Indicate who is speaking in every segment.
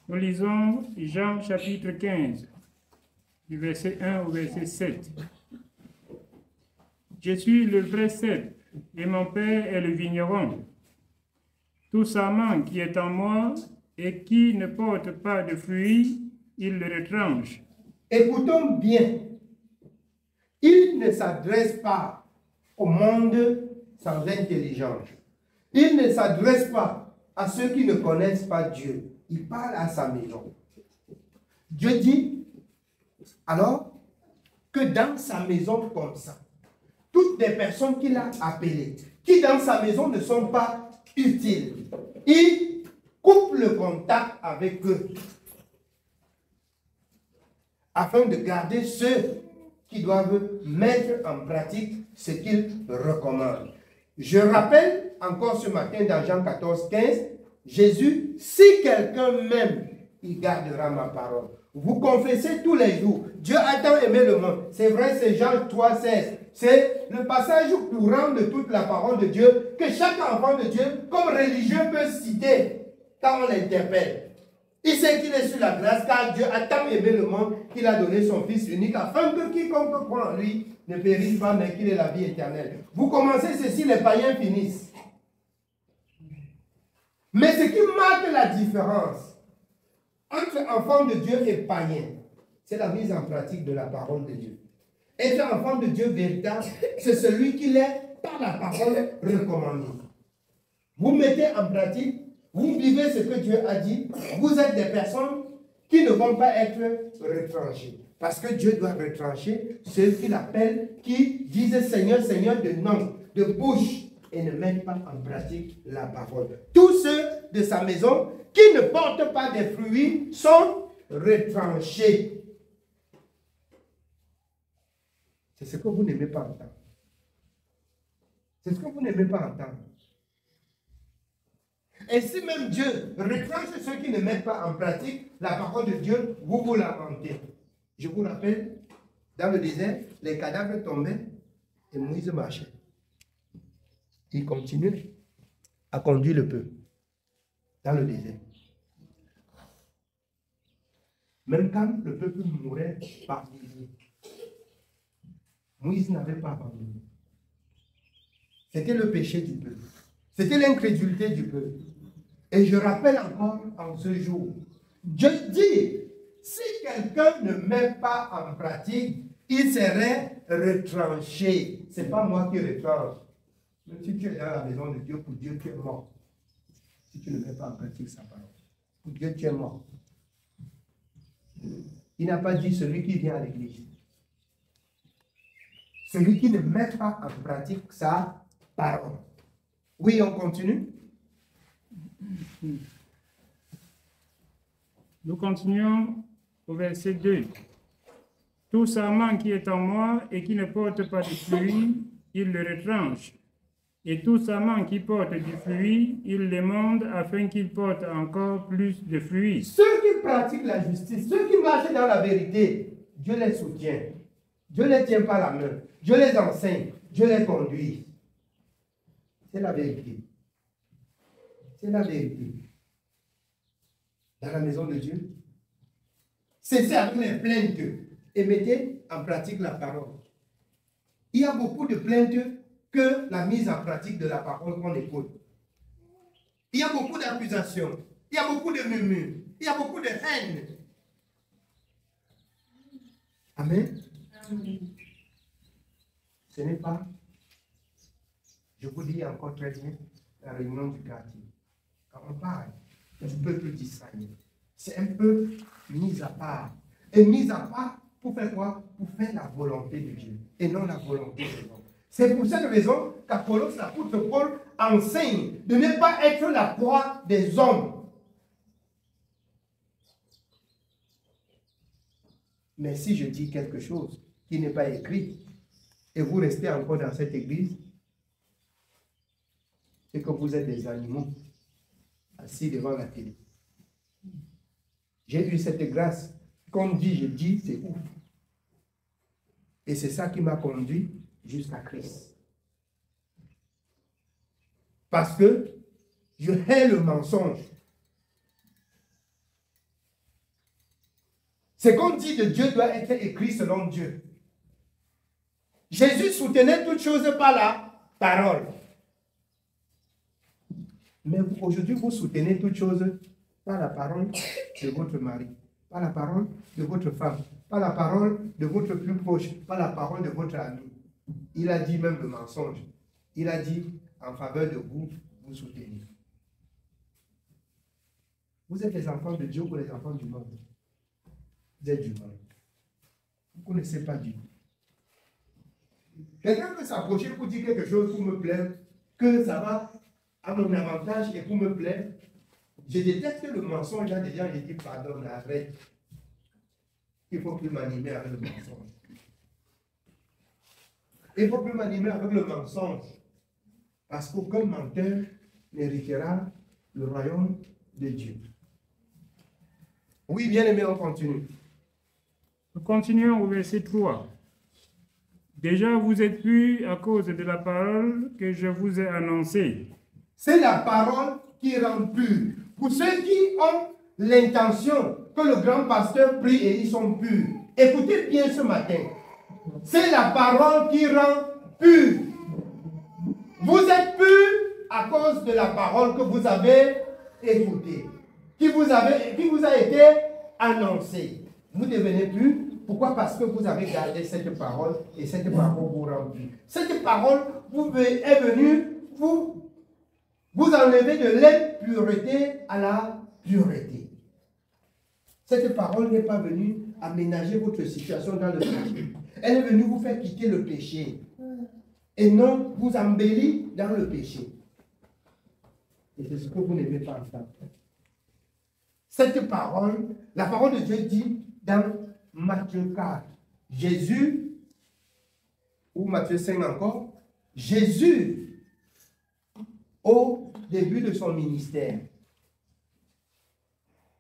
Speaker 1: Nous lisons Jean chapitre 15, du verset 1 au verset 7. Je suis le vrai cep, et mon Père est le vigneron. Tout sarment qui est en moi et qui ne porte pas de fruits, il le retranche.
Speaker 2: Écoutons bien. Il ne s'adresse pas au monde sans intelligence. Il ne s'adresse pas à ceux qui ne connaissent pas Dieu. Il parle à sa maison. Dieu dit alors que dans sa maison comme ça, toutes les personnes qu'il a appelées, qui dans sa maison ne sont pas utiles, il coupe le contact avec eux afin de garder ceux qui doivent mettre en pratique ce qu'il recommande. Je rappelle encore ce matin dans Jean 14, 15, Jésus, si quelqu'un m'aime, il gardera ma parole. Vous confessez tous les jours. Dieu a tant aimé le monde. C'est vrai, c'est Jean 3, 16. C'est le passage courant de toute la parole de Dieu que chaque enfant de Dieu, comme religieux, peut citer quand on l'interpelle. Il sait qu'il est sur la grâce car Dieu a tant aimé le monde qu'il a donné son Fils unique afin que quiconque croit en lui ne périsse pas mais qu'il ait la vie éternelle. Vous commencez ceci, les païens finissent. Mais ce qui marque la différence entre enfant de Dieu et païen, c'est la mise en pratique de la parole de Dieu. Être enfant de Dieu véritable, c'est celui qui l'est par la parole recommandée. Vous mettez en pratique, vous vivez ce que Dieu a dit, vous êtes des personnes qui ne vont pas être retranchées. Parce que Dieu doit retrancher ceux qu'il appelle, qui disent Seigneur, Seigneur de nom, de bouche, et ne mettent pas en pratique la parole. Tous ceux de sa maison qui ne portent pas des fruits sont retranchés. C'est ce que vous n'aimez pas entendre. C'est ce que vous n'aimez pas entendre. Et si même Dieu retranche ceux qui ne mettent pas en pratique la parole de Dieu, vous vous lamentez. Je vous rappelle, dans le désert, les cadavres tombaient et Moïse marchait. Il continue à conduire le peuple dans le désert. Même quand le peuple mourait par milliers, Moïse n'avait pas abandonné. C'était le péché du peuple. C'était l'incrédulité du peuple. Et je rappelle encore en ce jour, Dieu dit, si quelqu'un ne met pas en pratique, il serait retranché. Ce n'est pas moi qui retranche. Même si tu es dans la maison de Dieu, pour Dieu, tu es mort. Si tu ne mets pas en pratique sa parole. Pour Dieu, tu es mort. Il n'a pas dit celui qui vient à l'église. Celui qui ne met pas en pratique sa parole. Oui, on continue.
Speaker 1: Nous continuons au verset 2. Tout sarment qui est en moi et qui ne porte pas de fruits, il le retranche. Et tout sarment qui porte du fruit, il l'émonde afin qu'il porte encore plus de fruits.
Speaker 2: Ceux qui pratiquent la justice, ceux qui marchent dans la vérité, Dieu les soutient. Dieu ne les tient pas la main. Dieu les enseigne. Dieu les conduit. C'est la vérité. C'est la vérité. Dans la maison de Dieu, cessez avec les plaintes et mettez en pratique la parole. Il y a beaucoup de plaintes que la mise en pratique de la parole qu'on écoute. Il y a beaucoup d'accusations. Il y a beaucoup de murmures. Il y a beaucoup de haine. Amen.
Speaker 1: Amen.
Speaker 2: Ce n'est pas, je vous dis encore très bien, la réunion du quartier. Quand on parle du peuple d'Israël, c'est un peu mis à part. Et mis à part pour faire quoi? Pour faire la volonté de Dieu et non la volonté de l'homme. C'est pour cette raison qu'Apollos, l'apôtre Paul, enseigne de ne pas être la proie des hommes. Mais si je dis quelque chose qui n'est pas écrit, et vous restez encore dans cette église, c'est que vous êtes des animaux assis devant la télé. J'ai eu cette grâce. Comme dit, je dis, c'est ouf. Et c'est ça qui m'a conduit jusqu'à Christ. Parce que je hais le mensonge. Ce qu'on dit de Dieu doit être écrit selon Dieu. Jésus soutenait toutes choses par la parole. Mais aujourd'hui, vous soutenez toutes choses par la parole de votre mari, par la parole de votre femme, par la parole de votre plus proche, par la parole de votre ami. Il a dit même le mensonge. Il a dit en faveur de vous, vous soutenez. Vous êtes les enfants de Dieu ou les enfants du monde? Vous êtes du monde. Vous ne connaissez pas Dieu. Quelqu'un peut s'approcher pour dire quelque chose pour me plaire, que ça va à mon avantage et pour me plaire. Je déteste le mensonge. Là, des gens, je dis pardon, arrête. Il ne faut plus m'animer avec le mensonge. Il ne faut plus m'animer avec le mensonge. Parce qu'aucun menteur n'héritera le royaume de Dieu. Oui, bien aimé, on continue.
Speaker 1: Nous continuons au verset 3. Déjà, vous êtes purs à cause de la parole que je vous ai annoncée.
Speaker 2: C'est la parole qui rend pur. Pour ceux qui ont l'intention que le grand pasteur prie et ils sont purs, écoutez bien ce matin. C'est la parole qui rend pur. Vous êtes purs à cause de la parole que vous avez écoutée, qui vous a été annoncée. Vous devenez purs. Pourquoi? Parce que vous avez gardé cette parole et cette parole vous rend pur. Cette parole est venue vous enlever de l'impureté à la pureté. Cette parole n'est pas venue aménager votre situation dans le péché. Elle est venue vous faire quitter le péché et non vous embellir dans le péché. Et c'est ce que vous n'aimez pas entendre. Cette parole, la parole de Dieu dit dans Matthieu 4, Jésus, ou Matthieu 5 encore, Jésus, au début de son ministère,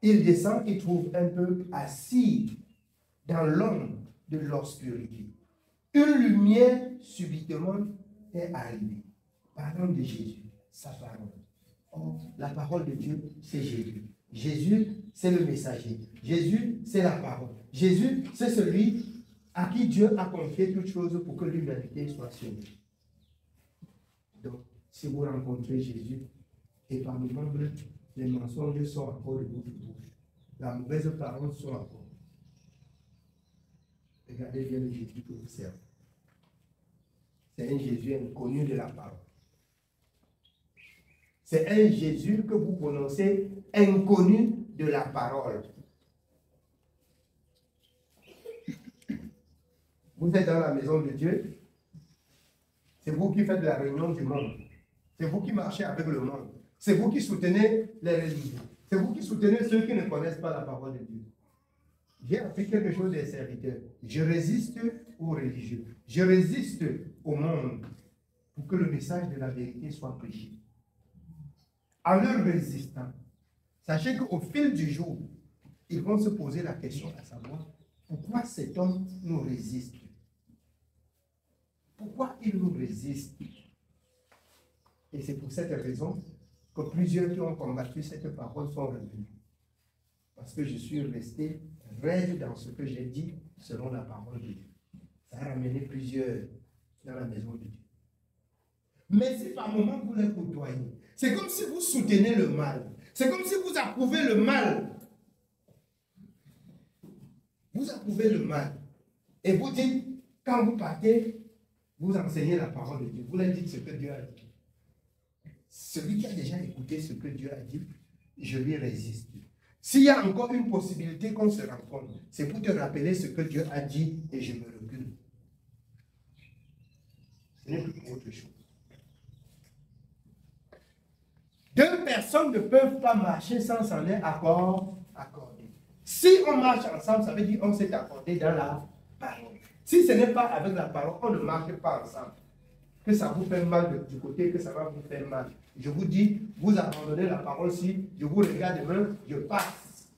Speaker 2: il descend et trouve un peuple assis dans l'ombre de l'obscurité. Une lumière subitement est arrivée. Parlant de Jésus, sa parole. Oh, la parole de Dieu, c'est Jésus. Jésus, c'est le messager. Jésus, c'est la parole. Jésus, c'est celui à qui Dieu a confié toutes choses pour que l'humanité soit sauvée. Donc, si vous rencontrez Jésus, et par le moment, les mensonges sont encore de votre bouche. La mauvaise parole sont encore. Regardez bien le Jésus que vous servez. C'est un Jésus inconnu de la parole. C'est un Jésus que vous prononcez inconnu de la parole. Vous êtes dans la maison de Dieu. C'est vous qui faites la réunion du monde. C'est vous qui marchez avec le monde. C'est vous qui soutenez les religieux. C'est vous qui soutenez ceux qui ne connaissent pas la parole de Dieu. J'ai appris quelque chose des serviteurs. Je résiste aux religieux. Je résiste au monde pour que le message de la vérité soit prêché. En leur résistant, sachez qu'au fil du jour, ils vont se poser la question à savoir pourquoi cet homme nous résiste. Pourquoi il nous résiste? Et c'est pour cette raison que plusieurs qui ont combattu cette parole sont revenus. Parce que je suis resté raide dans ce que j'ai dit selon la parole de Dieu. Ça a ramené plusieurs dans la maison de Dieu. Mais si par moment vous les côtoyez, c'est comme si vous soutenez le mal. C'est comme si vous approuvez le mal. Vous approuvez le mal. Et vous dites, quand vous partez, vous enseignez la parole de Dieu. Vous leur dites ce que Dieu a dit. Celui qui a déjà écouté ce que Dieu a dit, je lui résiste. S'il y a encore une possibilité qu'on se rencontre, c'est pour te rappeler ce que Dieu a dit et je me recule. Ce n'est plus autre chose. Deux personnes ne peuvent pas marcher sans s'en être accordé. Si on marche ensemble, ça veut dire qu'on s'est accordé dans la parole. Si ce n'est pas avec la parole, on ne marche pas ensemble. Que ça vous fait mal du côté, que ça va vous faire mal. Je vous dis, vous abandonnez la parole si je vous regarde demain, je passe.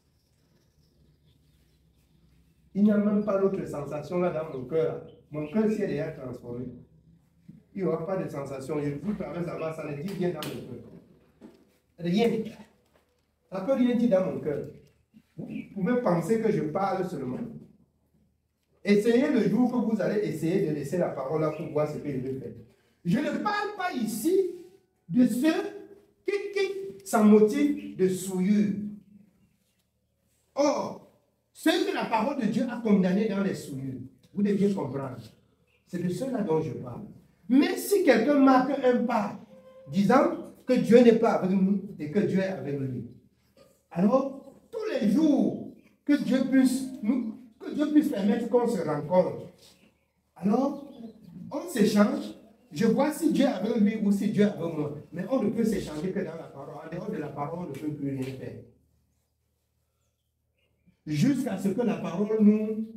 Speaker 2: Il n'y a même pas l'autre sensation là dans mon cœur. Mon cœur s'est déjà transformé. Il n'y aura pas de sensation. Je vous traverse la main, ça ne dit rien dans mon cœur. Rien. Ça ne peut rien dire dans mon cœur. Vous pouvez penser que je parle seulement. Essayez le jour que vous allez essayer de laisser la parole là pour voir ce que je vais faire. Je ne parle pas ici de ceux qui sans motif de souillure. Or, ceux que la parole de Dieu a condamnés dans les souillures, vous devez comprendre. C'est de ceux-là dont je parle. Mais si quelqu'un marque un pas, disant que Dieu n'est pas avec nous et que Dieu est avec lui, alors tous les jours que Dieu puisse permettre qu'on se rencontre, alors on s'échange. Je vois si Dieu est avec lui ou si Dieu est avec moi. Mais on ne peut s'échanger que dans la parole. En dehors de la parole, on ne peut plus rien faire. Jusqu'à ce que la parole nous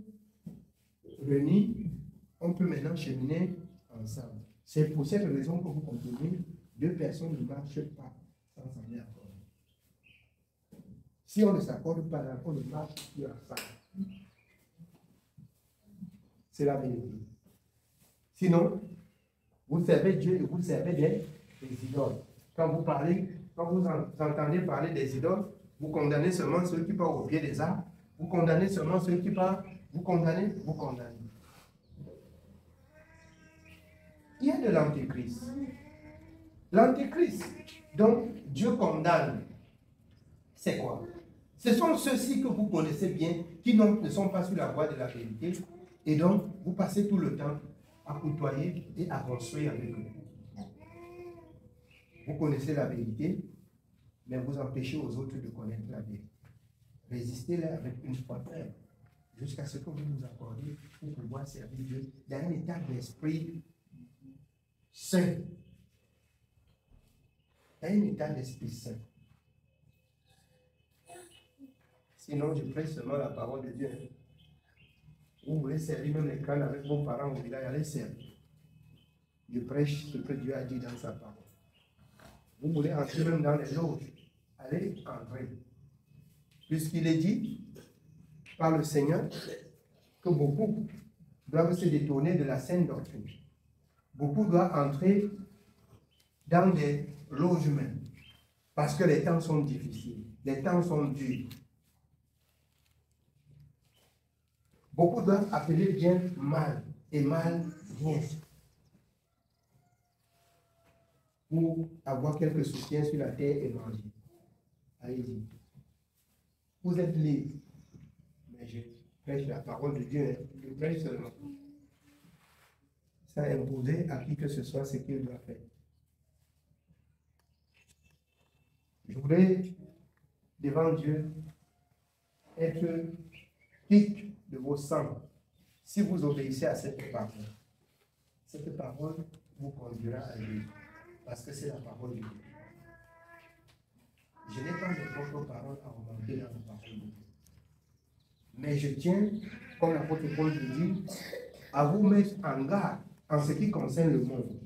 Speaker 2: réunit, on peut maintenant cheminer ensemble. C'est pour cette raison que vous comprenez, deux personnes ne marchent pas sans s'en accorder. Si on ne s'accorde pas, on ne marche plus ensemble. C'est la vérité. Sinon, vous servez Dieu et vous servez des idoles. Quand vous entendez parler des idoles, vous condamnez seulement ceux qui partent au pied des arbres, vous condamnez seulement ceux qui partent, vous condamnez. Il y a de l'antéchrist. L'antéchrist, donc Dieu condamne, c'est quoi? Ce sont ceux-ci que vous connaissez bien, qui ne sont pas sur la voie de la vérité, et donc vous passez tout le temps à côtoyer et à construire avec eux. Vous connaissez la vérité, mais vous empêchez aux autres de connaître la vérité. Résistez-leur avec une foi ferme, jusqu'à ce que vous nous accordiez pour pouvoir servir Dieu dans un état d'esprit saint. Dans un état d'esprit saint. Sinon, je prêche seulement la parole de Dieu. Vous voulez servir même les crânes avec vos parents au village, allez servir. Je prêche ce que Dieu a dit dans sa parole. Vous voulez entrer même dans les loges, allez entrer. Puisqu'il est dit par le Seigneur que beaucoup doivent se détourner de la saine doctrine. Beaucoup doivent entrer dans des loges même. Parce que les temps sont difficiles, les temps sont durs. Beaucoup doivent appeler bien mal et mal bien. Pour avoir quelques soutiens sur la terre et manger. Allez-y. Vous êtes libres. Mais je prêche la parole de Dieu. Je prêche seulement. Ça imposer à qui que ce soit ce qu'il doit faire. Je voudrais, devant Dieu, être quitte de vos sangs si vous obéissez à cette parole. Cette parole vous conduira à Dieu. Parce que c'est la parole de Dieu. Je n'ai pas de votre parole à remonter dans la parole de Dieu. Mais je tiens, comme l'apôtre Paul le dit, à vous mettre en garde en ce qui concerne le monde.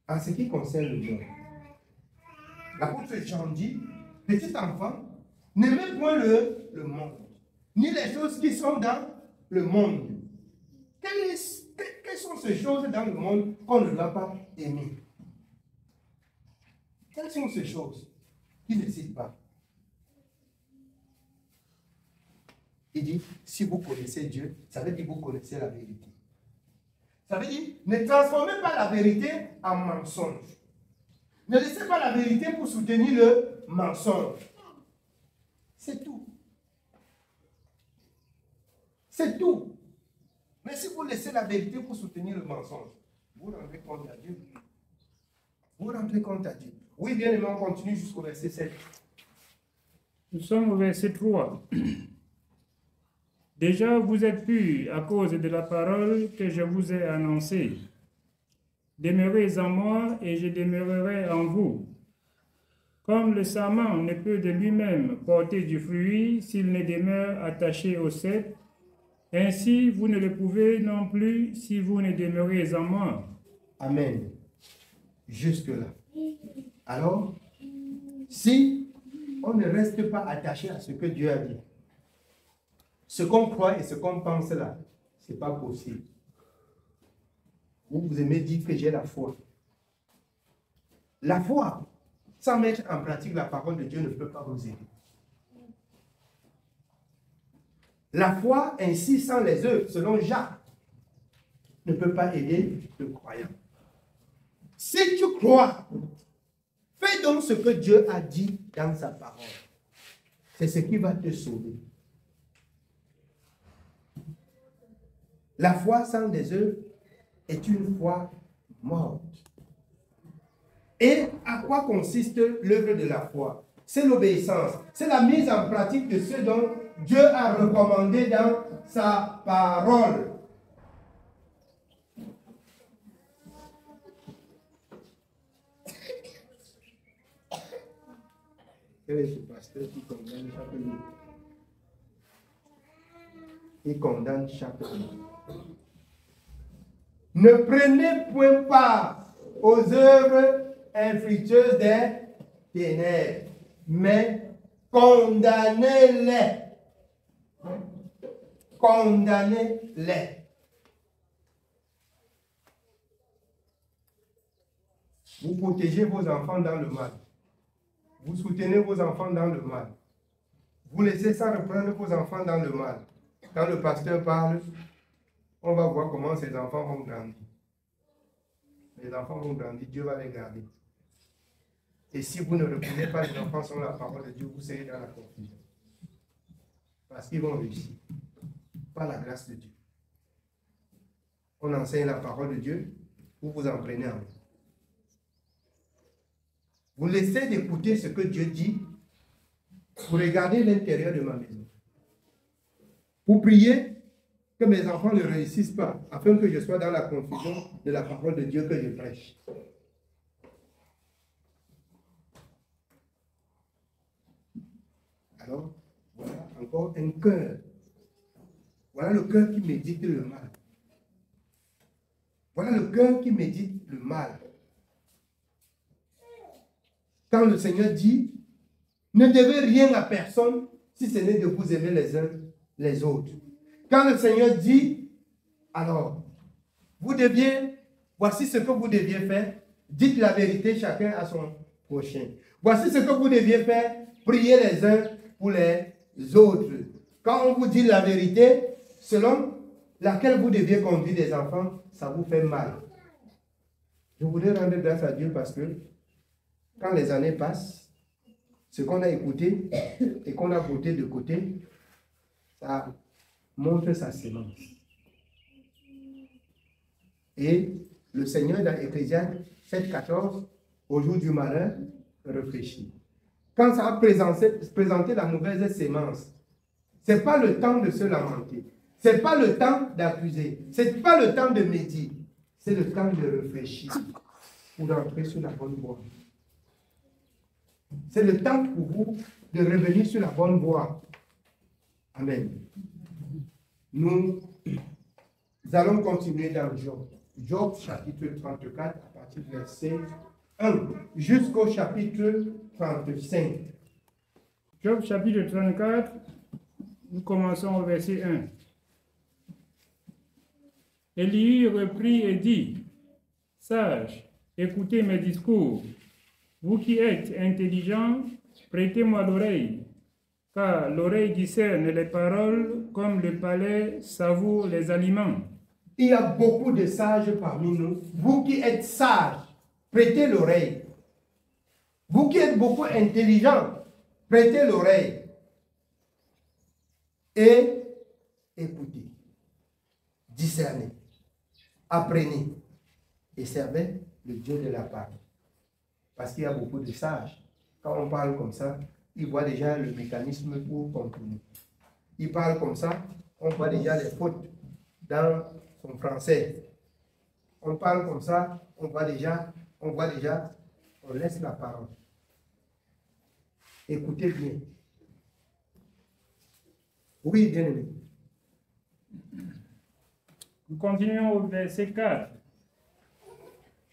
Speaker 2: En ce qui concerne le monde. L'apôtre Jean dit, petit enfant, n'aimez point le monde, ni les choses qui sont dans le monde. Quelles sont ces choses dans le monde qu'on ne doit pas aimer? Quelles sont ces choses qui ne citent pas? Il dit, si vous connaissez Dieu, ça veut dire que vous connaissez la vérité. Ça veut dire, ne transformez pas la vérité en mensonge. Ne laissez pas la vérité pour soutenir le mensonge. C'est tout. C'est tout. Mais si vous laissez la vérité pour soutenir le mensonge, vous rendrez compte à Dieu. Vous rendrez compte à Dieu. Oui, bien aimé, on continue jusqu'au verset 7.
Speaker 1: Nous sommes au verset 3. Déjà, vous êtes purs à cause de la parole que je vous ai annoncée. Demeurez en moi et je demeurerai en vous. Comme le sarment ne peut de lui-même porter du fruit s'il ne demeure attaché au cep, ainsi vous ne le pouvez non plus si vous ne demeurez en moi.
Speaker 2: Amen. Jusque-là. Alors, si on ne reste pas attaché à ce que Dieu a dit, ce qu'on croit et ce qu'on pense là, ce n'est pas possible. Vous aimez dire que j'ai la foi. La foi, sans mettre en pratique la parole de Dieu, ne peut pas vous aider. La foi, ainsi sans les œuvres, selon Jacques, ne peut pas aider le croyant. Si tu crois, fais donc ce que Dieu a dit dans sa parole. C'est ce qui va te sauver. La foi sans des œuvres est une foi morte. Et à quoi consiste l'œuvre de la foi? C'est l'obéissance. C'est la mise en pratique de ce dont Dieu a recommandé dans sa parole. Quel est ce pasteur qui condamne chaque jour? Il condamne chaque jour. Ne prenez point part aux œuvres infructueuses des ténèbres, mais condamnez-les. Condamnez-les. Vous protégez vos enfants dans le mal. Vous soutenez vos enfants dans le mal. Vous laissez ça reprendre vos enfants dans le mal. Quand le pasteur parle, on va voir comment ces enfants vont grandir. Les enfants vont grandir, Dieu va les garder. Et si vous ne reprenez pas les enfants sur la parole de Dieu, vous serez dans la confusion. Parce qu'ils vont réussir. Par la grâce de Dieu. On enseigne la parole de Dieu, vous vous en prenez en vous. Vous laissez d'écouter ce que Dieu dit. Vous regardez l'intérieur de ma maison. Vous priez que mes enfants ne réussissent pas, afin que je sois dans la confusion de la parole de Dieu que je prêche. Alors, voilà encore un cœur. Voilà le cœur qui médite le mal. Voilà le cœur qui médite le mal. Quand le Seigneur dit, ne devez rien à personne si ce n'est de vous aimer les uns les autres. Quand le Seigneur dit, alors, voici ce que vous deviez faire, dites la vérité chacun à son prochain. Voici ce que vous deviez faire, priez les uns pour les autres. Quand on vous dit la vérité, selon laquelle vous deviez conduire des enfants, ça vous fait mal. Je voudrais rendre grâce à Dieu parce que quand les années passent, ce qu'on a écouté et qu'on a voté de côté, ça montre sa sémence. Et le Seigneur dans Ecclésiaste 7,14, au jour du malheur, réfléchit. Quand ça a présenté la mauvaise sémence, ce n'est pas le temps de se lamenter. Ce n'est pas le temps d'accuser. Ce n'est pas le temps de médire. C'est le temps de réfléchir pour entrer sur la bonne voie. C'est le temps pour vous de revenir sur la bonne voie. Amen. Nous allons continuer dans Job. Job chapitre 34 à partir du verset 1 jusqu'au chapitre 35.
Speaker 1: Job chapitre 34, nous commençons au verset 1. Élie reprit et dit, « Sages, écoutez mes discours. Vous qui êtes intelligents, prêtez-moi l'oreille, car l'oreille discerne les paroles comme le palais savoure les aliments. »
Speaker 2: Il y a beaucoup de sages parmi nous. Vous qui êtes sages, prêtez l'oreille. Vous qui êtes beaucoup intelligents, prêtez l'oreille. Et écoutez, discernez, apprenez et servez le Dieu de la parole. Parce qu'il y a beaucoup de sages. Quand on parle comme ça, ils voient déjà le mécanisme pour continuer. Ils parlent comme ça, on voit déjà les fautes dans son français. On parle comme ça, on voit déjà, on laisse la parole. Écoutez bien. Oui, bien aimé.
Speaker 1: Nous continuons au verset 4.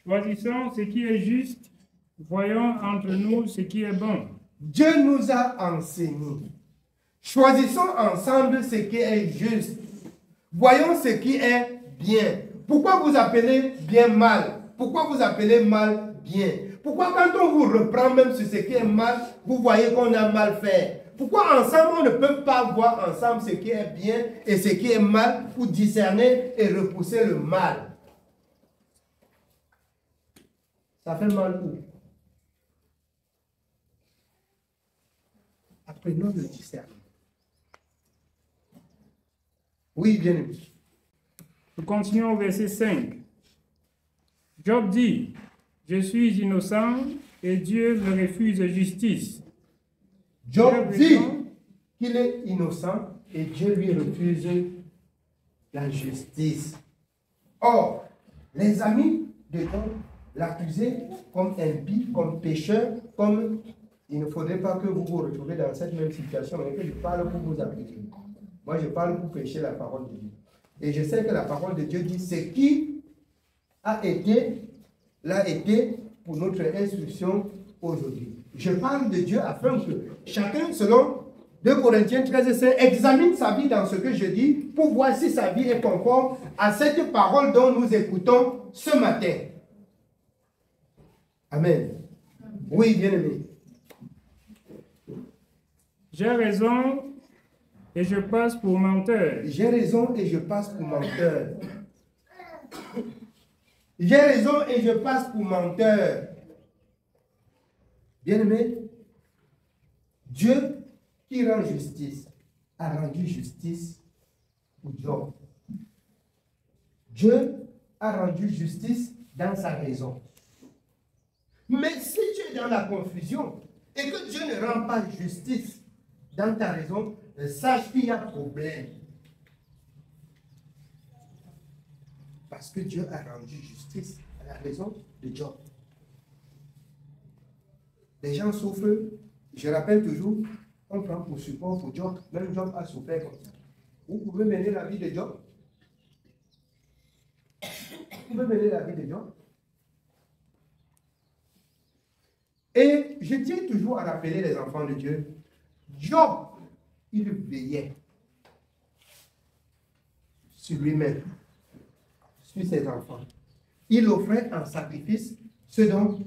Speaker 1: Choisissons ce qui est juste, voyons entre nous ce qui est bon.
Speaker 2: Dieu nous a enseigné. Choisissons ensemble ce qui est juste. Voyons ce qui est bien. Pourquoi vous appelez bien mal? Pourquoi vous appelez mal bien? Pourquoi quand on vous reprend même sur ce qui est mal, vous voyez qu'on a mal fait? Pourquoi ensemble on ne peut pas voir ensemble ce qui est bien et ce qui est mal pour discerner et repousser le mal? Ça fait mal où? Apprenons le discernement. Oui, bien aimé.
Speaker 1: Nous continuons au verset 5. Job dit, je suis innocent et Dieu me refuse justice.
Speaker 2: Job dit qu'il est innocent et Dieu lui refuse la justice. Or, les amis de Job l'accusaient comme impie, comme pécheur, comme... Il ne faudrait pas que vous vous retrouviez dans cette même situation, mais que je parle pour vous accuser. Moi, je parle pour prêcher la parole de Dieu. Et je sais que la parole de Dieu dit, ce qui a été, l'a été pour notre instruction aujourd'hui. Je parle de Dieu afin que chacun, selon 2 Corinthiens 13:5, examine sa vie dans ce que je dis pour voir si sa vie est conforme à cette parole dont nous écoutons ce matin. Amen. Oui, bien-aimé.
Speaker 1: J'ai raison et je passe pour menteur.
Speaker 2: J'ai raison et je passe pour menteur. J'ai raison et je passe pour menteur. Bien-aimé, Dieu qui rend justice a rendu justice pour Job. Dieu a rendu justice dans sa raison. Mais si tu es dans la confusion et que Dieu ne rend pas justice dans ta raison, sache qu'il y a problème. Parce que Dieu a rendu justice à la raison de Job. Les gens souffrent. Je rappelle toujours, on prend pour support pour Job. Même Job a souffert comme ça. Vous pouvez mener la vie de Job. Vous pouvez mener la vie de Job. Et je tiens toujours à rappeler les enfants de Dieu. Job, il veillait sur lui-même, sur ses enfants. Il offrait en sacrifice ce dont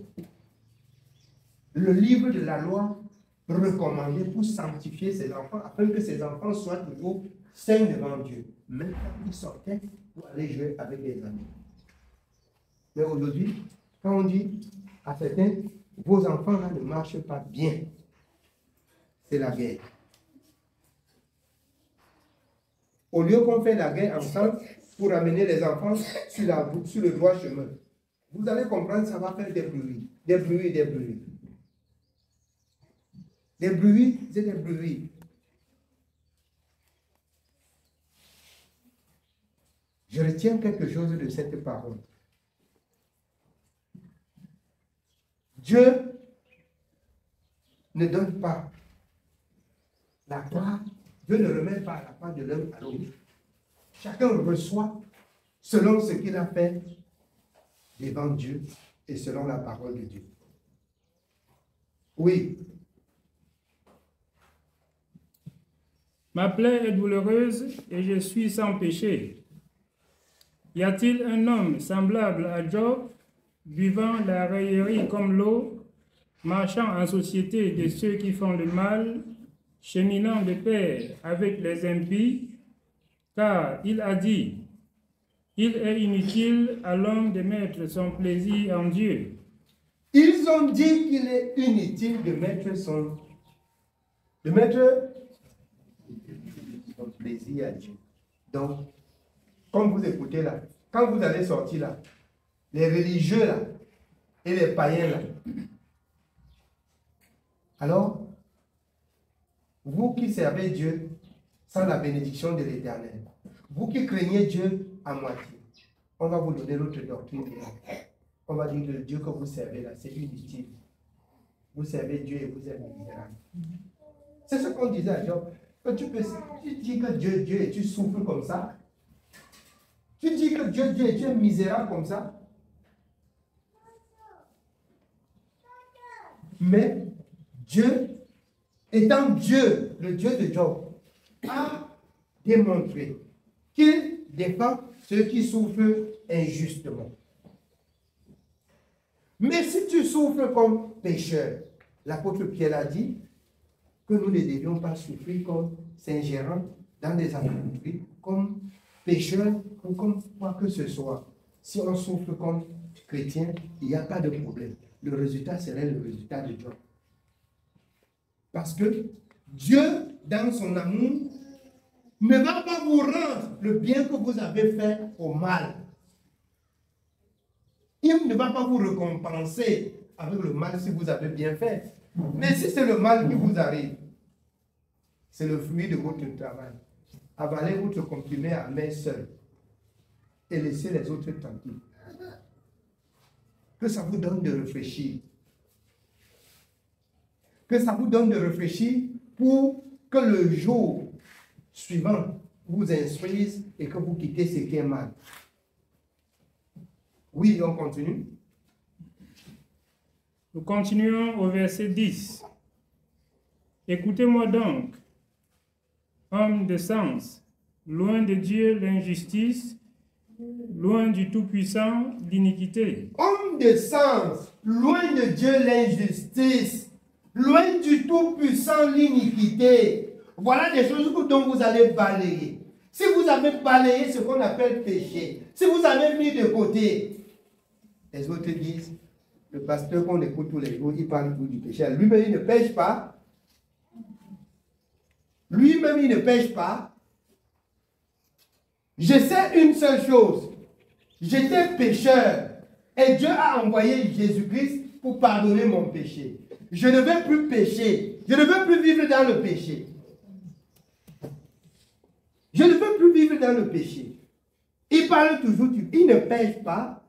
Speaker 2: le livre de la loi recommandait pour sanctifier ses enfants, afin que ses enfants soient toujours saints devant Dieu. Même quand il sortait pour aller jouer avec les amis. Mais aujourd'hui, quand on dit à certains, vos enfants là ne marchent pas bien, c'est la guerre. Au lieu qu'on fait la guerre ensemble pour amener les enfants sur le droit chemin, vous allez comprendre, ça va faire des bruits, des bruits, des bruits. Des bruits et des bruits. Je retiens quelque chose de cette parole. Dieu ne donne pas la gloire, Dieu ne remet pas la part de l'un à l'autre. Chacun reçoit selon ce qu'il a fait devant Dieu et selon la parole de Dieu. Oui.
Speaker 1: Ma plaie est douloureuse et je suis sans péché. Y a-t-il un homme semblable à Job, buvant la raillerie comme l'eau, marchant en société de ceux qui font le mal, cheminant de pair avec les impies, car il a dit, il est inutile à l'homme de mettre son plaisir en Dieu.
Speaker 2: Ils ont dit qu'il est inutile de mettre son plaisir à Dieu. Donc, comme vous écoutez là, quand vous allez sortir là, les religieux là, et les païens là, alors, vous qui servez Dieu sans la bénédiction de l'Éternel, vous qui craignez Dieu à moitié, on va vous donner l'autre doctrine. On va dire que le Dieu que vous servez là, c'est inutile. Vous servez Dieu et vous êtes misérable. C'est ce qu'on disait à Job. Tu dis que Dieu et tu souffres comme ça. Tu dis que Dieu et tu es misérable comme ça. Mais Dieu, étant Dieu, le Dieu de Job, a démontré qu'il défend ceux qui souffrent injustement. Mais si tu souffres comme pécheur, l'apôtre Pierre a dit, que nous ne devions pas souffrir comme s'ingérant dans des activités, comme pécheurs ou comme quoi que ce soit. Si on souffre comme chrétien, il n'y a pas de problème. Le résultat serait le résultat de Dieu. Parce que Dieu, dans son amour, ne va pas vous rendre le bien que vous avez fait au mal. Il ne va pas vous récompenser avec le mal si vous avez bien fait. Mais si c'est le mal qui vous arrive, c'est le fruit de votre travail. Avalez votre comprimé à main seule et laissez les autres tranquilles. Que ça vous donne de réfléchir. Que ça vous donne de réfléchir pour que le jour suivant vous instruise et que vous quittez ce qui est mal. Oui, on continue.
Speaker 1: Nous continuons au verset 10. Écoutez-moi donc, hommes de sens, loin de Dieu l'injustice, loin du Tout-Puissant l'iniquité.
Speaker 2: Homme de sens, loin de Dieu l'injustice, loin du Tout-Puissant l'iniquité. Voilà des choses dont vous allez balayer. Si vous avez balayé ce qu'on appelle péché, si vous avez mis de côté, les autres disent, le pasteur qu'on écoute tous les jours, il parle du péché. Lui-même, il ne pêche pas. Lui-même, il ne pêche pas. Je sais une seule chose. J'étais pécheur et Dieu a envoyé Jésus-Christ pour pardonner mon péché. Je ne vais plus pécher. Je ne veux plus vivre dans le péché. Je ne veux plus vivre dans le péché. Il parle toujours il ne pêche pas.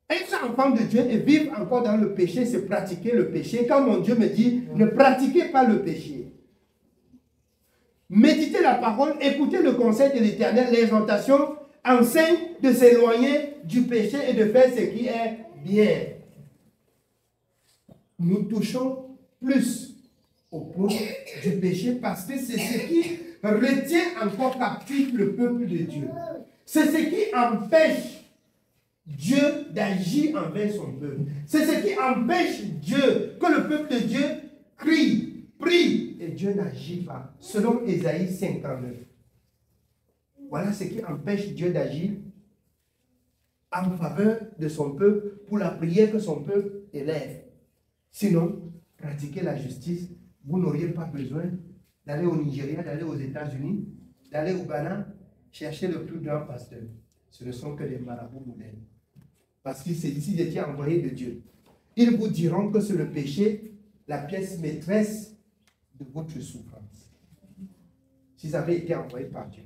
Speaker 2: Être enfant de Dieu et vivre encore dans le péché, c'est pratiquer le péché. Quand mon Dieu me dit, ne pratiquez pas le péché. Méditez la parole, écoutez le conseil de l'Éternel, l'exhortation enseigne de s'éloigner du péché et de faire ce qui est bien. Nous touchons plus au point du péché parce que c'est ce qui retient encore captif le peuple de Dieu. C'est ce qui empêche Dieu d'agir envers son peuple. C'est ce qui empêche Dieu, que le peuple de Dieu crie, prie, et Dieu n'agit pas. Selon Ésaïe 59. Voilà ce qui empêche Dieu d'agir en faveur de son peuple pour la prière que son peuple élève. Sinon, pratiquer la justice, vous n'auriez pas besoin d'aller au Nigeria, d'aller aux États-Unis, d'aller au Ghana, chercher le plus grand pasteur. Ce ne sont que des marabouts modernes. Parce que s'ils étaient envoyés de Dieu, ils vous diront que c'est le péché, la pièce maîtresse de votre souffrance. S'ils avaient été envoyés par Dieu.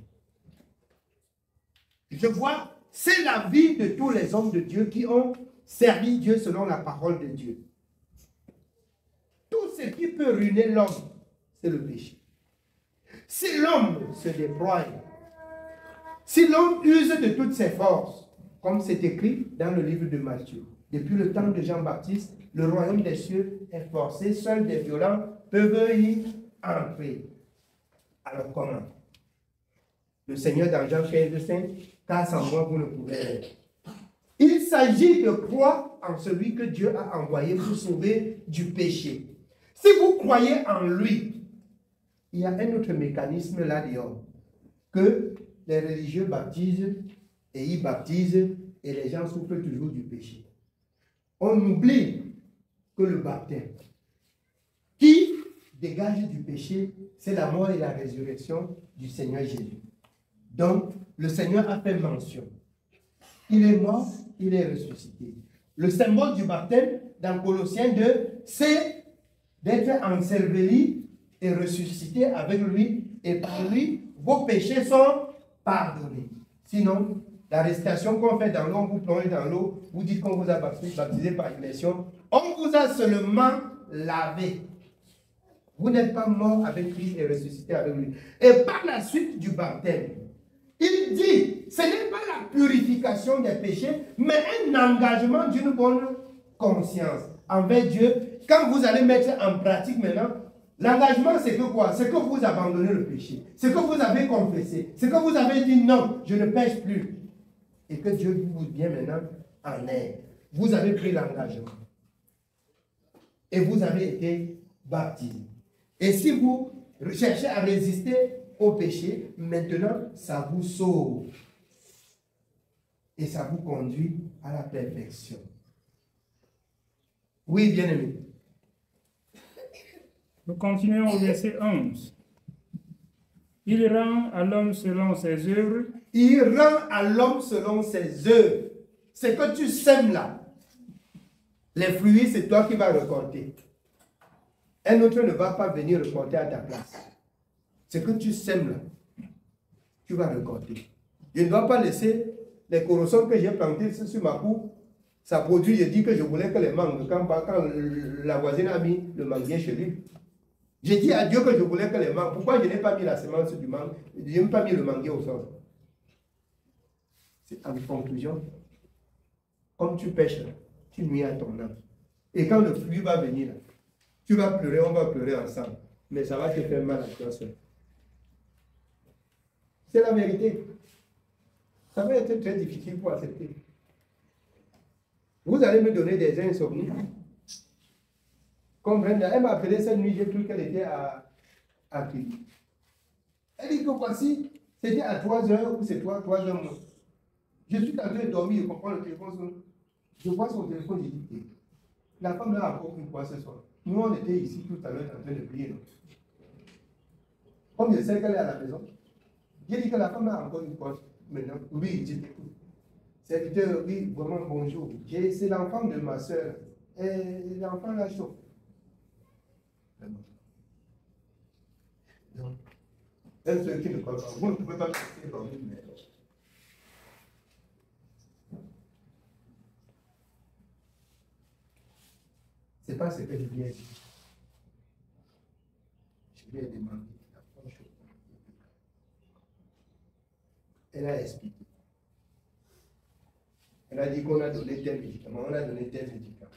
Speaker 2: Je vois, c'est la vie de tous les hommes de Dieu qui ont servi Dieu selon la parole de Dieu. Tout ce qui peut ruiner l'homme, c'est le péché. Si l'homme se déploie, si l'homme use de toutes ses forces, comme c'est écrit dans le livre de Matthieu, depuis le temps de Jean-Baptiste, le royaume des cieux est forcé, seuls des violents peuvent y entrer. Alors comment? Le Seigneur dans Jean 15:5, car sans moi vous ne pouvez être. Il s'agit de croire en celui que Dieu a envoyé pour sauver du péché. Si vous croyez en lui, il y a un autre mécanisme là-dedans, que les religieux baptisent et ils baptisent et les gens souffrent toujours du péché. On oublie que le baptême qui dégage du péché, c'est la mort et la résurrection du Seigneur Jésus. Donc, le Seigneur a fait mention. Il est mort, il est ressuscité. Le symbole du baptême dans Colossiens 2, c'est d'être enseveli et ressuscité avec lui, et par lui, vos péchés sont pardonnés. Sinon, l'arrestation qu'on fait dans l'eau, on vous plonge dans l'eau, vous dites qu'on vous a baptisé par immersion, on vous a seulement lavé. Vous n'êtes pas mort avec Christ et ressuscité avec lui. Et par la suite du baptême, il dit, ce n'est pas la purification des péchés, mais un engagement d'une bonne conscience envers Dieu. Quand vous allez mettre en pratique maintenant, l'engagement c'est que quoi? C'est que vous abandonnez le péché. C'est que vous avez confessé. C'est que vous avez dit non, je ne pêche plus. Et que Dieu vous vient maintenant en aide. Vous avez pris l'engagement. Et vous avez été baptisé. Et si vous cherchez à résister au péché, maintenant, ça vous sauve. Et ça vous conduit à la perfection. Oui, bien-aimé.
Speaker 1: Nous continuons au verset 11. Il rend à l'homme selon ses œuvres.
Speaker 2: Il rend à l'homme selon ses œuvres. C'est que tu sèmes là. Les fruits, c'est toi qui vas récolter. Un autre ne va pas venir récolter à ta place. C'est que tu sèmes là. Tu vas récolter. Je ne dois pas laisser les corrosons que j'ai plantées sur ma cour. Ça produit, je dis que je voulais que les mangues, quand la voisine a mis le manguier chez lui. J'ai dit à Dieu que je voulais que les mangues. Pourquoi je n'ai pas mis la semence du mangue? Je n'ai pas mis le manguier au sol. C'est en conclusion. Comme tu pêches, tu nuis à ton âme. Et quand le fruit va venir, tu vas pleurer, on va pleurer ensemble. Mais ça va te faire mal à toi seul. C'est la vérité. Ça va être très difficile pour accepter. Vous allez me donner des insomnies. Comme Brenda, elle m'a appelé cette nuit, j'ai cru qu'elle était à Kribi. Elle dit que voici, c'était à 3 heures ou c'est 3 heures moins. Je suis en train de dormir, je comprends le téléphone. Je vois son téléphone, j'ai dit, la femme là a encore pris quoi ce soir? Nous, on était ici tout à l'heure en train de prier. Comme je sais qu'elle est à la maison, j'ai dit que la femme a encore une poche. Maintenant, oui, j'ai dit, serviteur, oui, vraiment bonjour. C'est l'enfant de ma soeur. Et l'enfant là chaud. Donc, elle se qui ne croit pas. Vous ne pouvez pas rester dans une maison. Ce n'est pas ce que je viens dire. Je lui ai demandé la première chose. Elle a expliqué. Elle a dit qu'on a donné tel médicament, on a donné tel médicament.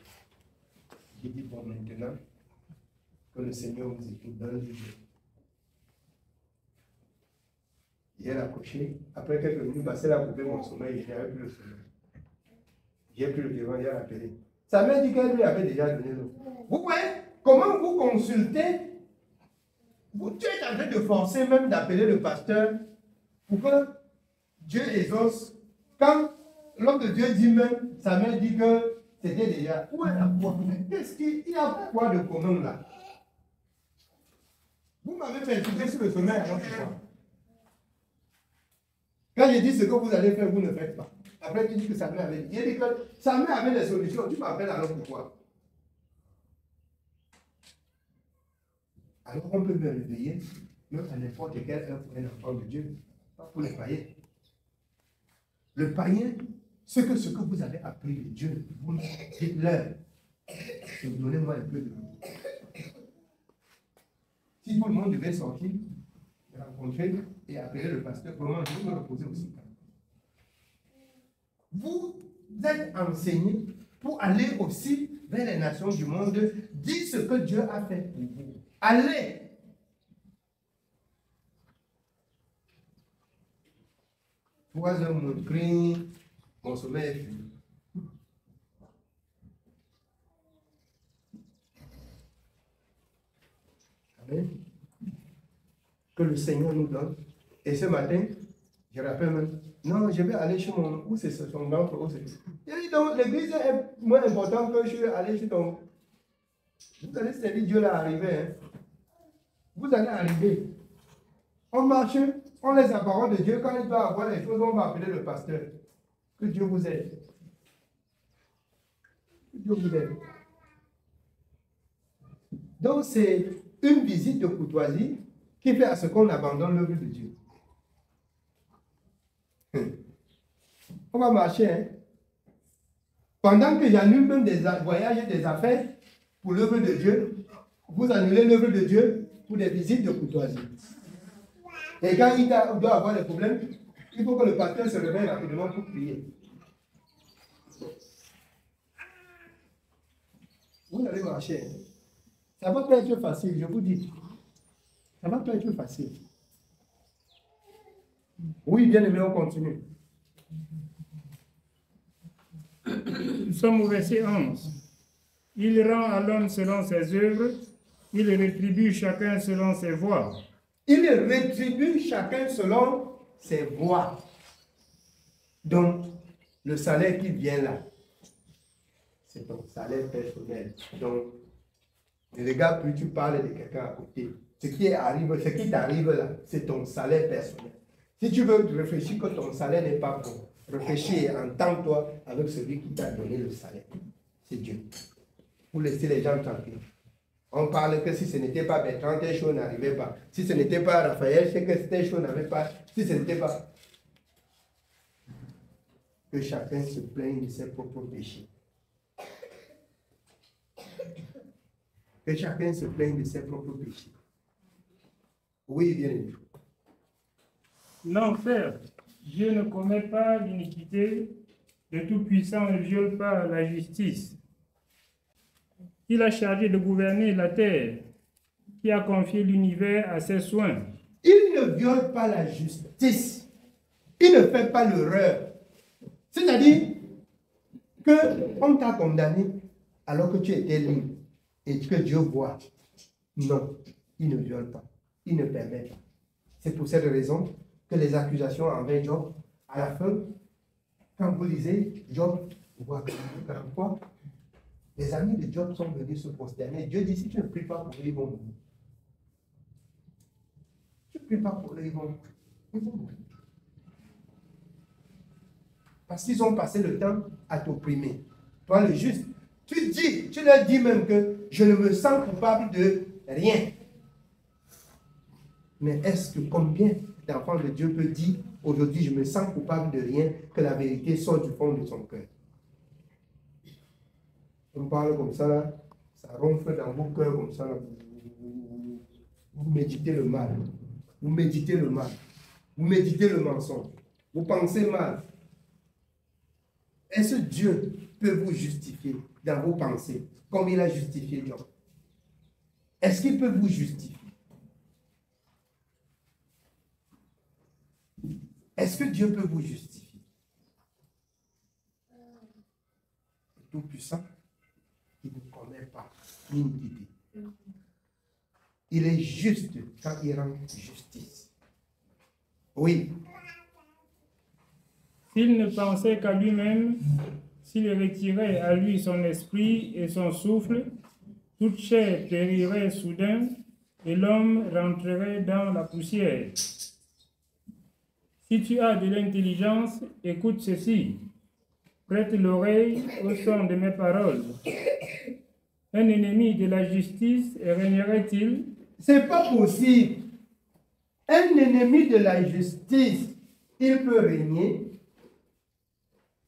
Speaker 2: J'ai dit, bon, maintenant, que le Seigneur vous écoute dans le jeu. Et elle a couché. Après quelques minutes, elle a coupé mon sommeil et je n'avais plus le sommeil. J'ai pris le téléphone, elle a appelé. Sa mère dit qu'elle lui avait déjà donné l'eau. Vous voyez comment vous consultez? Tu es en train de forcer même d'appeler le pasteur pour que Dieu exauce. Quand l'homme de Dieu dit même, sa mère dit que c'était déjà. Où est la foi? Qu'est-ce qu'il y a quoi de commun là? Vous m'avez fait insulter sur le sommeil avant ce soir. Quand je dis ce que vous allez faire, vous ne faites pas. Après, tu dis que sa mère avait dit. Il dit que sa mère avait des solutions. Tu m'appelles alors pourquoi? Alors on peut me réveiller, même à n'importe quelle heure pour un enfant de Dieu, pas pour les païens. Le païen, ce que vous avez appris de Dieu, vous dites-leur, donnez-moi un peu de vous. Si tout le monde devait sortir, rencontrer et appeler le pasteur, comment je vais me reposer aussi. Vous êtes enseignés pour aller aussi vers les nations du monde, dire ce que Dieu a fait pour vous. Allez! Trois heures, mon cri, mon sommeil est fini. Amen. Que le Seigneur nous donne. Et ce matin, je rappelle même, non, je vais aller chez mon... Où c'est son oncle? Il dit donc, l'église est moins importante que je suis allé chez ton... Vous allez servir Dieu là arriver. Hein? Vous allez arriver. On marche, on laisse la parole de Dieu. Quand il doit avoir les choses, on va appeler le pasteur. Que Dieu vous aide. Que Dieu vous aide. Donc c'est une visite de courtoisie qui fait à ce qu'on abandonne l'œuvre de Dieu. On va marcher. Hein? Pendant que j'annule même des voyages et des affaires pour l'œuvre de Dieu, vous annulez l'œuvre de Dieu pour des visites de courtoisie. Et quand il doit avoir des problèmes, il faut que le pasteur se réveille rapidement pour prier. Vous allez marcher. Hein? Ça va pas être facile, je vous dis. Ça va pas être facile. Oui, bien aimé, on continue.
Speaker 1: Nous sommes au verset 11. Il rend à l'homme selon ses œuvres. Il rétribue chacun selon ses voies.
Speaker 2: Il rétribue chacun selon ses voies. Donc, le salaire qui vient là, c'est ton salaire personnel. Donc, ne regarde plus, tu parles de quelqu'un à côté. Ce qui t'arrive là, c'est ton salaire personnel. Si tu veux réfléchir que ton salaire n'est pas bon, réfléchis et entends-toi avec celui qui t'a donné le salaire. C'est Dieu. Pour laisser les gens tranquilles. On parle que si ce n'était pas Bertrand, telle chose n'arrivait pas. Si ce n'était pas Raphaël, c'est que telle chose n'avait pas. Si ce n'était pas... Que chacun se plaigne de ses propres péchés. Que chacun se plaigne de ses propres péchés. Oui, bien aimé.
Speaker 1: Non, frère, Dieu ne commet pas l'iniquité, le Tout-Puissant ne viole pas la justice. Il a chargé de gouverner la terre, qui a confié l'univers à ses soins.
Speaker 2: Il ne viole pas la justice. Il ne fait pas l'erreur. C'est-à-dire qu'on t'a condamné alors que tu étais libre et que Dieu voit. Non, il ne viole pas. Il ne permet pas. C'est pour cette raison que les accusations envers Job, à la fin, quand vous lisez Job, vous voyez quoi? Les amis de Job sont venus se prosterner. Dieu dit, si tu ne pries pas pour eux, ils vont mourir. Tu ne pries pas pour eux, ils vont mourir. Parce qu'ils ont passé le temps à t'opprimer. Toi, le juste, tu leur dis même que je ne me sens coupable de rien. Mais est-ce que combien d'enfants de Dieu peut dire aujourd'hui je me sens coupable de rien, que la vérité sort du fond de son cœur? On parle comme ça, là, ça ronfle dans vos cœurs comme ça. Là. Vous méditez le mal. Vous méditez le mal. Vous méditez le mensonge. Vous pensez mal. Est-ce que Dieu peut vous justifier dans vos pensées comme il a justifié Job? Est-ce qu'il peut vous justifier? Est-ce que Dieu peut vous justifier? Tout-Puissant, il ne commet pas l'iniquité. Il est juste quand il rend justice. Oui.
Speaker 1: S'il ne pensait qu'à lui-même, s'il retirait à lui son esprit et son souffle, toute chair périrait soudain et l'homme rentrerait dans la poussière. Si tu as de l'intelligence, écoute ceci. Prête l'oreille au son de mes paroles. Un ennemi de la justice régnerait-il?
Speaker 2: C'est pas possible. Un ennemi de la justice, il peut régner.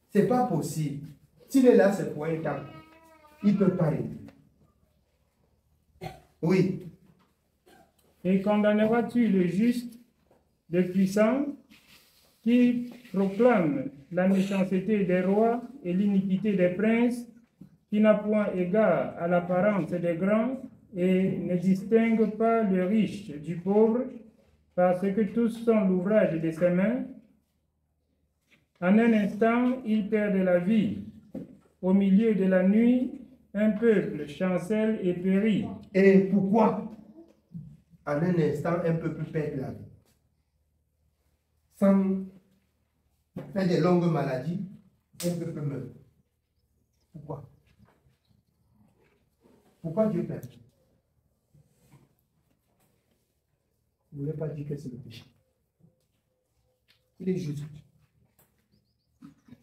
Speaker 2: C'est pas possible. S'il est là, c'est pour un temps. Il ne peut pas régner. Oui.
Speaker 1: Et condamneras-tu le juste, le puissant, qui proclame la méchanceté des rois et l'iniquité des princes, qui n'a point égard à l'apparence des grands et ne distingue pas le riche du pauvre, parce que tous sont l'ouvrage de ses mains? En un instant, il perd de la vie. Au milieu de la nuit, un peuple chancelle et périt.
Speaker 2: Et pourquoi? En un instant, un peuple perd de la vie. Sans faire des longues maladies, un peuple meurt. Pourquoi? Pourquoi Dieu perd? Vous ne voulez pas dire que c'est le péché. Il est juste.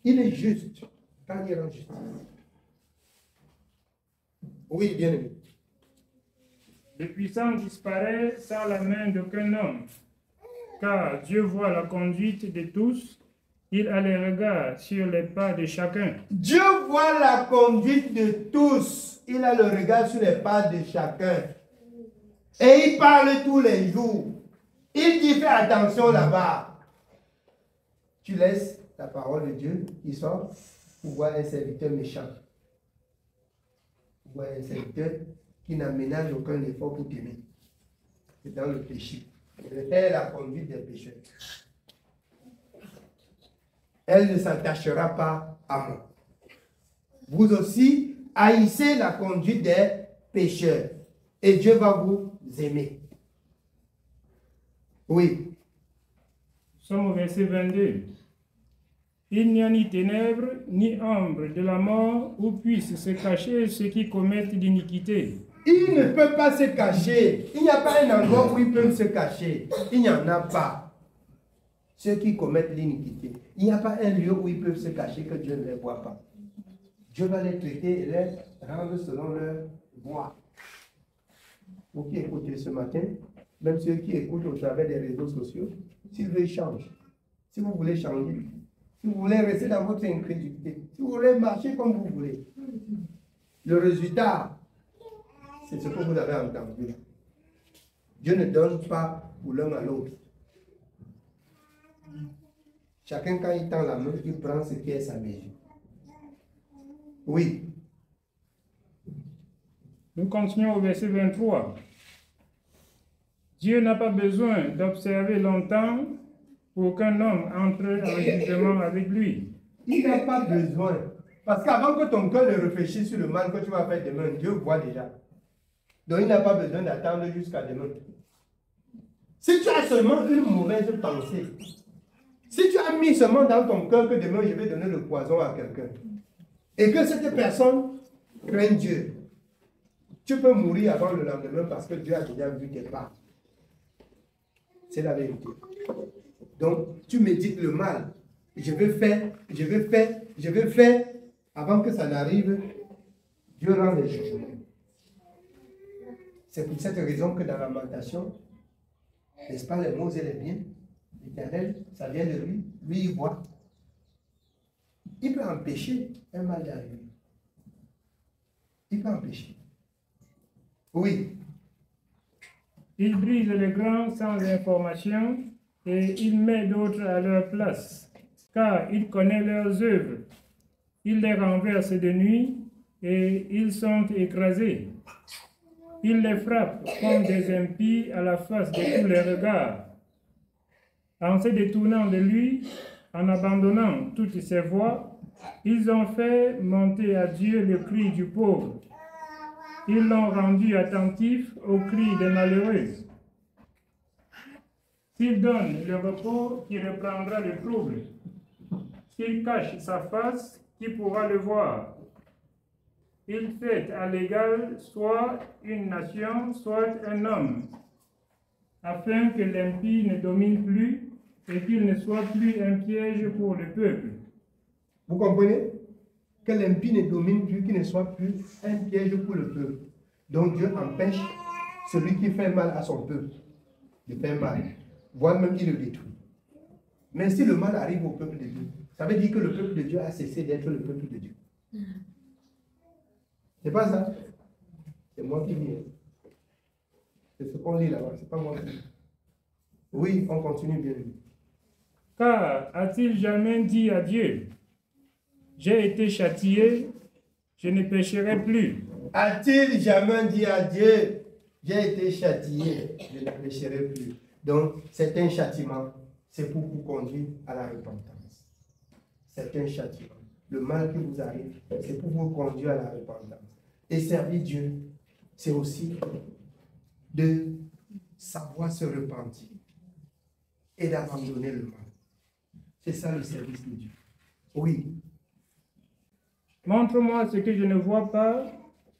Speaker 2: Il est juste quand il rend justice. Oui, bien aimé.
Speaker 1: Le puissant disparaît sans la main d'aucun homme, car Dieu voit la conduite de tous, il a les regards sur les pas de chacun.
Speaker 2: Dieu voit la conduite de tous, il a le regard sur les pas de chacun. Et il parle tous les jours. Il dit fais attention là-bas. Tu laisses la parole de Dieu qui sort pour voir un serviteur méchant. Pour voir un serviteur qui n'aménage aucun effort pour t'aimer. C'est dans le péché. Elle est la conduite des pécheurs. Elle ne s'attachera pas à moi. Vous aussi, haïssez la conduite des pécheurs. et Dieu va vous aimer. Oui.
Speaker 1: Nous sommes au verset 22. Il n'y a ni ténèbres, ni ombre de la mort où puissent se cacher ceux qui commettent l'iniquité.
Speaker 2: Il ne peut pas se cacher. Il n'y a pas un endroit où ils peuvent se cacher. Il n'y en a pas. Ceux qui commettent l'iniquité. Il n'y a pas un lieu où ils peuvent se cacher que Dieu ne les voit pas. Dieu va les traiter et les rendre selon leur voie. Vous qui écoutez ce matin, même ceux qui écoutent au travers des réseaux sociaux, s'ils veulent changer, si vous voulez changer, si vous voulez rester dans votre incrédulité, si vous voulez marcher comme vous voulez, le résultat, c'est ce que vous avez entendu. Dieu ne donne pas pour l'un à l'autre. Chacun, quand il tend la main, il prend ce qui est sa mesure. Oui.
Speaker 1: Nous continuons au verset 23. Dieu n'a pas besoin d'observer longtemps pour qu'un homme entre en jugement avec lui.
Speaker 2: Il n'a pas besoin. Parce qu'avant que ton cœur ne réfléchisse sur le mal que tu vas faire demain, Dieu voit déjà. Donc il n'a pas besoin d'attendre jusqu'à demain. Si tu as seulement une mauvaise pensée, si tu as mis seulement dans ton cœur que demain je vais donner le poison à quelqu'un, et que cette personne craint Dieu, tu peux mourir avant le lendemain parce que Dieu a déjà vu tes pas. C'est la vérité. Donc, tu médites le mal. Je vais faire, avant que ça n'arrive, Dieu rend les jugements. C'est pour cette raison que dans la Lamentation, n'est-ce pas, les mots et les biens, l'Éternel, ça vient de lui, lui il voit. Il peut empêcher un mal d'arriver. Il peut empêcher. Oui.
Speaker 1: Il brise les grands sans information et il met d'autres à leur place, car il connaît leurs œuvres. Il les renverse de nuit et ils sont écrasés. Il les frappe comme des impies à la face de tous les regards. En se détournant de lui, en abandonnant toutes ses voies, ils ont fait monter à Dieu le cri du pauvre. Ils l'ont rendu attentif au cri des malheureux. S'il donne le repos, qui reprendra le trouble. S'il cache sa face, qui pourra le voir? Il fait à l'égal soit une nation, soit un homme, afin que l'impie ne domine plus et qu'il ne soit plus un piège pour le peuple.
Speaker 2: Vous comprenez? Que l'impie ne domine plus, qu'il ne soit plus un piège pour le peuple. Donc Dieu empêche celui qui fait mal à son peuple de faire mal, voire même qu'il le détruit. Mais si le mal arrive au peuple de Dieu, ça veut dire que le peuple de Dieu a cessé d'être le peuple de Dieu. C'est pas ça. C'est moi qui dis. C'est ce qu'on lit là-bas, c'est pas moi qui dis. Oui, on continue bien.
Speaker 1: Car a-t-il jamais dit à Dieu, j'ai été châtié, je ne pécherai plus?
Speaker 2: A-t-il jamais dit à Dieu, j'ai été châtié, je ne pécherai plus? Donc, c'est un châtiment, c'est pour vous conduire à la repentance. C'est un châtiment. Le mal qui vous arrive, c'est pour vous conduire à la repentance. Et servir Dieu, c'est aussi de savoir se repentir et d'abandonner le mal. C'est ça le service de Dieu. Oui.
Speaker 1: Montre-moi ce que je ne vois pas.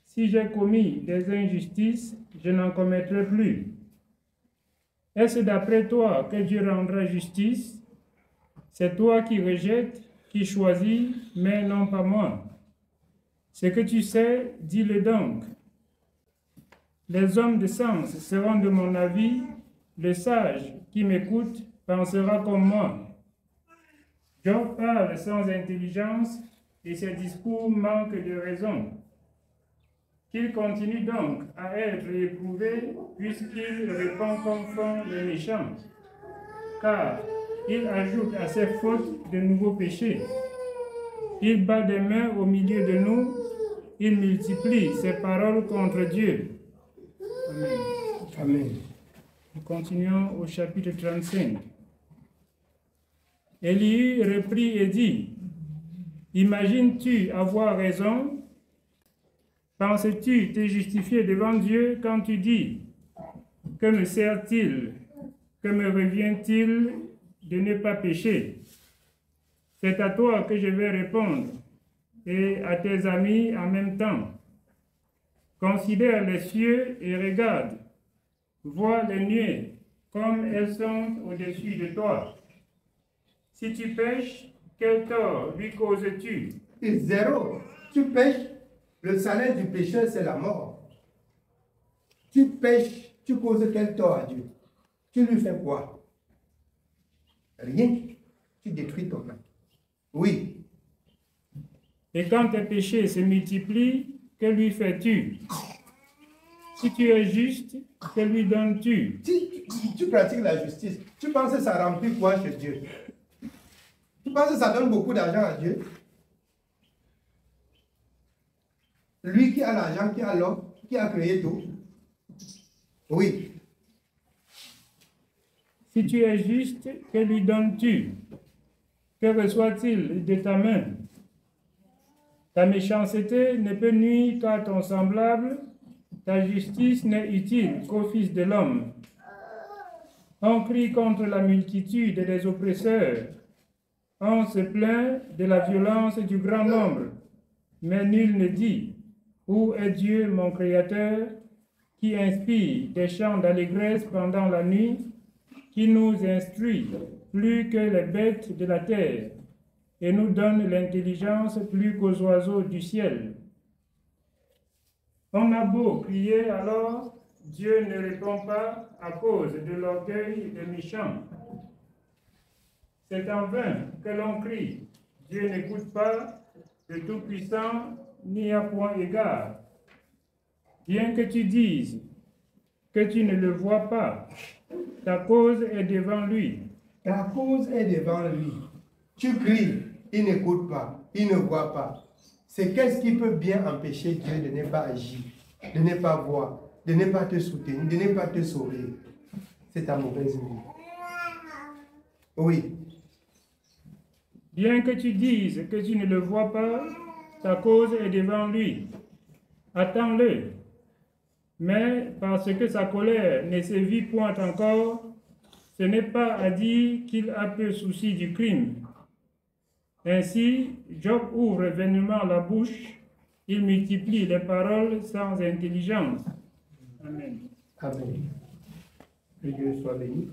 Speaker 1: Si j'ai commis des injustices, je n'en commettrai plus. Est-ce d'après toi que Dieu rendra justice? C'est toi qui rejettes, qui choisis, mais non pas moi. Ce que tu sais, dis-le donc. Les hommes de sens seront de mon avis, le sage qui m'écoute pensera comme moi. Job parle sans intelligence et ses discours manquent de raison. Qu'il continue donc à être éprouvé puisqu'il répond comme font les méchants. Car il ajoute à ses fautes de nouveaux péchés. Il bat des mains au milieu de nous. Il multiplie ses paroles contre Dieu. Amen.
Speaker 2: Amen.
Speaker 1: Nous continuons au chapitre 35. Élie reprit et dit, imagines-tu avoir raison? Penses-tu te justifier devant Dieu quand tu dis « Que me sert-il, que me revient-il de ne pas pécher ?» C'est à toi que je vais répondre et à tes amis en même temps. Considère les cieux et regarde. Vois les nuées comme elles sont au-dessus de toi. Si tu pêches, quel tort lui causes-tu?
Speaker 2: Et zéro. Tu pêches, le salaire du pécheur, c'est la mort. Tu pêches, tu causes quel tort à Dieu? Tu lui fais quoi? Rien. Tu détruis ton âme. Oui.
Speaker 1: Et quand tes péchés se multiplient, que lui fais-tu? Si tu es juste, que lui donnes-tu?
Speaker 2: Si tu pratiques la justice, tu penses que ça remplit quoi chez Dieu? Tu penses que ça donne beaucoup d'argent à Dieu? Lui qui a l'argent, qui a l'homme, qui a créé tout. Oui.
Speaker 1: Si tu es juste, que lui donnes-tu? Que reçoit-il de ta main? Ta méchanceté ne peut nuire qu'à ton semblable, ta justice n'est utile qu'au Fils de l'homme. On crie contre la multitude des oppresseurs, on se plaint de la violence du grand nombre, mais nul ne dit, où est Dieu mon Créateur, qui inspire des chants d'allégresse pendant la nuit, qui nous instruit plus que les bêtes de la terre, et nous donne l'intelligence plus qu'aux oiseaux du ciel. On a beau crier alors, Dieu ne répond pas à cause de l'orgueil des méchants. C'est en vain que l'on crie, Dieu n'écoute pas, le Tout-Puissant n'y a point égard. Bien que tu dises que tu ne le vois pas, ta cause est devant lui.
Speaker 2: Ta cause est devant lui. Tu cries, il n'écoute pas, il ne voit pas. C'est qu'est-ce qui peut bien empêcher Dieu de ne pas agir, de ne pas voir, de ne pas te soutenir, de ne pas te sauver? C'est ta mauvaise vie. Oui.
Speaker 1: Bien que tu dises que tu ne le vois pas, ta cause est devant lui. Attends-le. Mais parce que sa colère ne sévit point encore, ce n'est pas à dire qu'il a peu souci du crime. Ainsi, Job ouvre vainement la bouche, il multiplie les paroles sans intelligence. Amen.
Speaker 2: Amen. Que Dieu soit béni.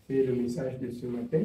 Speaker 2: C'est le message de ce matin.